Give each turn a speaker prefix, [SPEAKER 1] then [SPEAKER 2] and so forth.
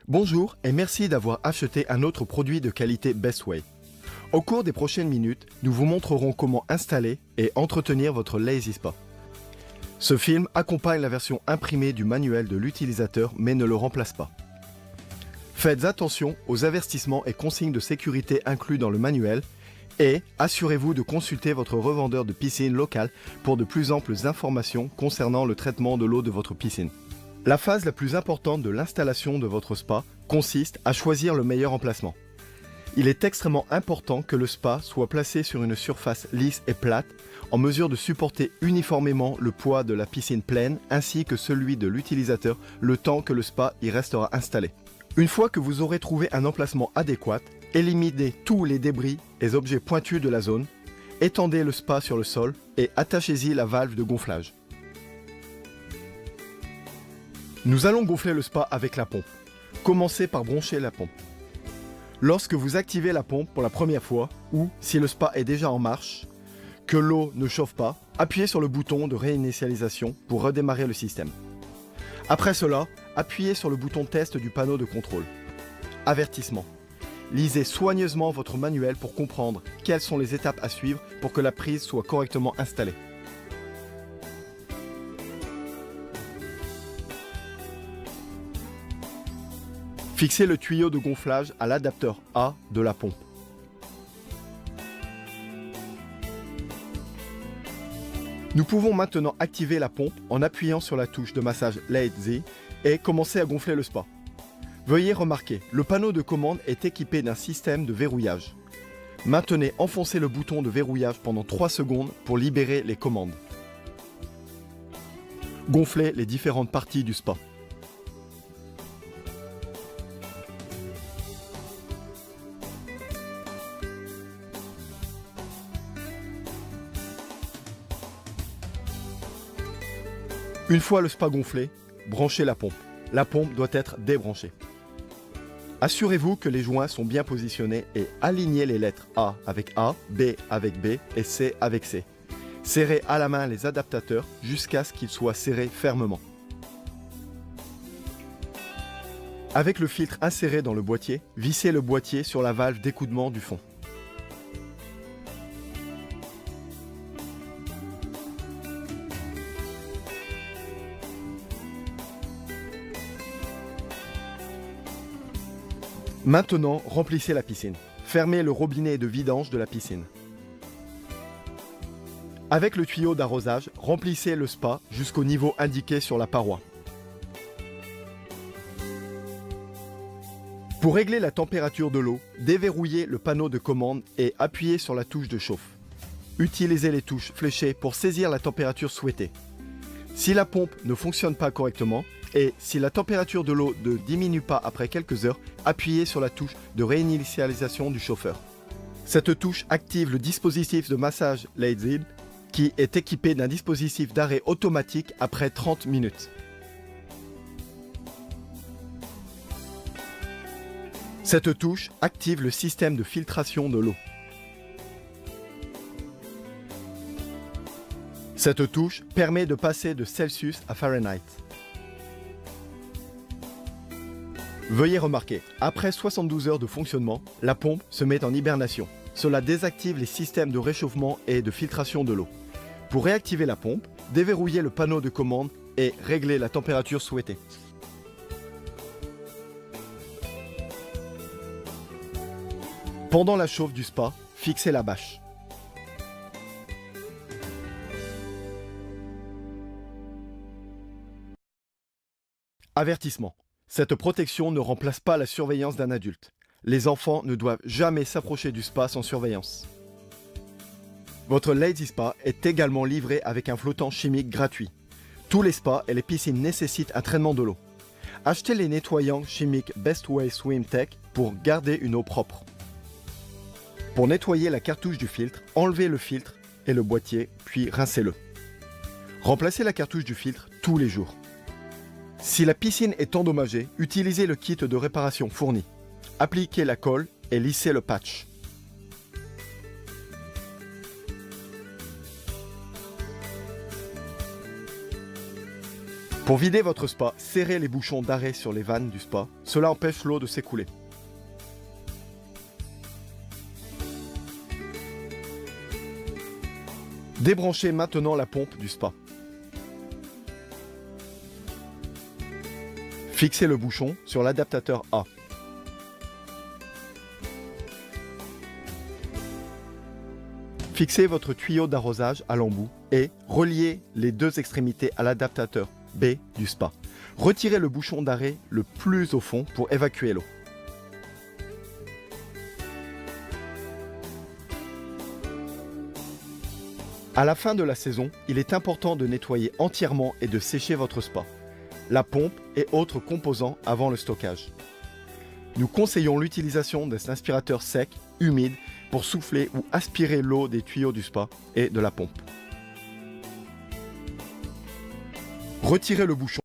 [SPEAKER 1] Bonjour et merci d'avoir acheté un autre produit de qualité Bestway. Au cours des prochaines minutes, nous vous montrerons comment installer et entretenir votre Lazy Spa. Ce film accompagne la version imprimée du manuel de l'utilisateur mais ne le remplace pas. Faites attention aux avertissements et consignes de sécurité inclus dans le manuel et assurez-vous de consulter votre revendeur de piscine local pour de plus amples informations concernant le traitement de l'eau de votre piscine. La phase la plus importante de l'installation de votre spa consiste à choisir le meilleur emplacement. Il est extrêmement important que le spa soit placé sur une surface lisse et plate, en mesure de supporter uniformément le poids de la piscine pleine ainsi que celui de l'utilisateur le temps que le spa y restera installé. Une fois que vous aurez trouvé un emplacement adéquat, éliminez tous les débris et objets pointus de la zone, étendez le spa sur le sol et attachez-y la valve de gonflage. Nous allons gonfler le spa avec la pompe. Commencez par brancher la pompe. Lorsque vous activez la pompe pour la première fois, ou si le spa est déjà en marche, que l'eau ne chauffe pas, appuyez sur le bouton de réinitialisation pour redémarrer le système. Après cela, appuyez sur le bouton test du panneau de contrôle. Avertissement. Lisez soigneusement votre manuel pour comprendre quelles sont les étapes à suivre pour que la prise soit correctement installée. Fixez le tuyau de gonflage à l'adapteur A de la pompe. Nous pouvons maintenant activer la pompe en appuyant sur la touche de massage Lazy et commencer à gonfler le spa. Veuillez remarquer, le panneau de commande est équipé d'un système de verrouillage. Maintenez enfoncé le bouton de verrouillage pendant 3 secondes pour libérer les commandes. Gonflez les différentes parties du spa. Une fois le spa gonflé, branchez la pompe. La pompe doit être débranchée. Assurez-vous que les joints sont bien positionnés et alignez les lettres A avec A, B avec B et C avec C. Serrez à la main les adaptateurs jusqu'à ce qu'ils soient serrés fermement. Avec le filtre inséré dans le boîtier, vissez le boîtier sur la valve d'écoudement du fond. Maintenant, remplissez la piscine. Fermez le robinet de vidange de la piscine. Avec le tuyau d'arrosage, remplissez le spa jusqu'au niveau indiqué sur la paroi. Pour régler la température de l'eau, déverrouillez le panneau de commande et appuyez sur la touche de chauffe. Utilisez les touches fléchées pour saisir la température souhaitée. Si la pompe ne fonctionne pas correctement, et si la température de l'eau ne diminue pas après quelques heures, appuyez sur la touche de réinitialisation du chauffeur. Cette touche active le dispositif de massage Lazy qui est équipé d'un dispositif d'arrêt automatique après 30 minutes. Cette touche active le système de filtration de l'eau. Cette touche permet de passer de Celsius à Fahrenheit. Veuillez remarquer, après 72 heures de fonctionnement, la pompe se met en hibernation. Cela désactive les systèmes de réchauffement et de filtration de l'eau. Pour réactiver la pompe, déverrouillez le panneau de commande et réglez la température souhaitée. Pendant la chauffe du spa, fixez la bâche. Avertissement. Cette protection ne remplace pas la surveillance d'un adulte. Les enfants ne doivent jamais s'approcher du spa sans surveillance. Votre Lazy Spa est également livré avec un flottant chimique gratuit. Tous les spas et les piscines nécessitent un traitement de l'eau. Achetez les nettoyants chimiques Bestway Swim Tech pour garder une eau propre. Pour nettoyer la cartouche du filtre, enlevez le filtre et le boîtier, puis rincez-le. Remplacez la cartouche du filtre tous les jours. Si la piscine est endommagée, utilisez le kit de réparation fourni. Appliquez la colle et lissez le patch. Pour vider votre spa, serrez les bouchons d'arrêt sur les vannes du spa. Cela empêche l'eau de s'écouler. Débranchez maintenant la pompe du spa. Fixez le bouchon sur l'adaptateur A. Fixez votre tuyau d'arrosage à l'embout et reliez les deux extrémités à l'adaptateur B du spa. Retirez le bouchon d'arrêt le plus au fond pour évacuer l'eau. À la fin de la saison, il est important de nettoyer entièrement et de sécher votre spa, la pompe et autres composants avant le stockage. Nous conseillons l'utilisation d'un aspirateur sec, humide, pour souffler ou aspirer l'eau des tuyaux du spa et de la pompe. Retirez le bouchon.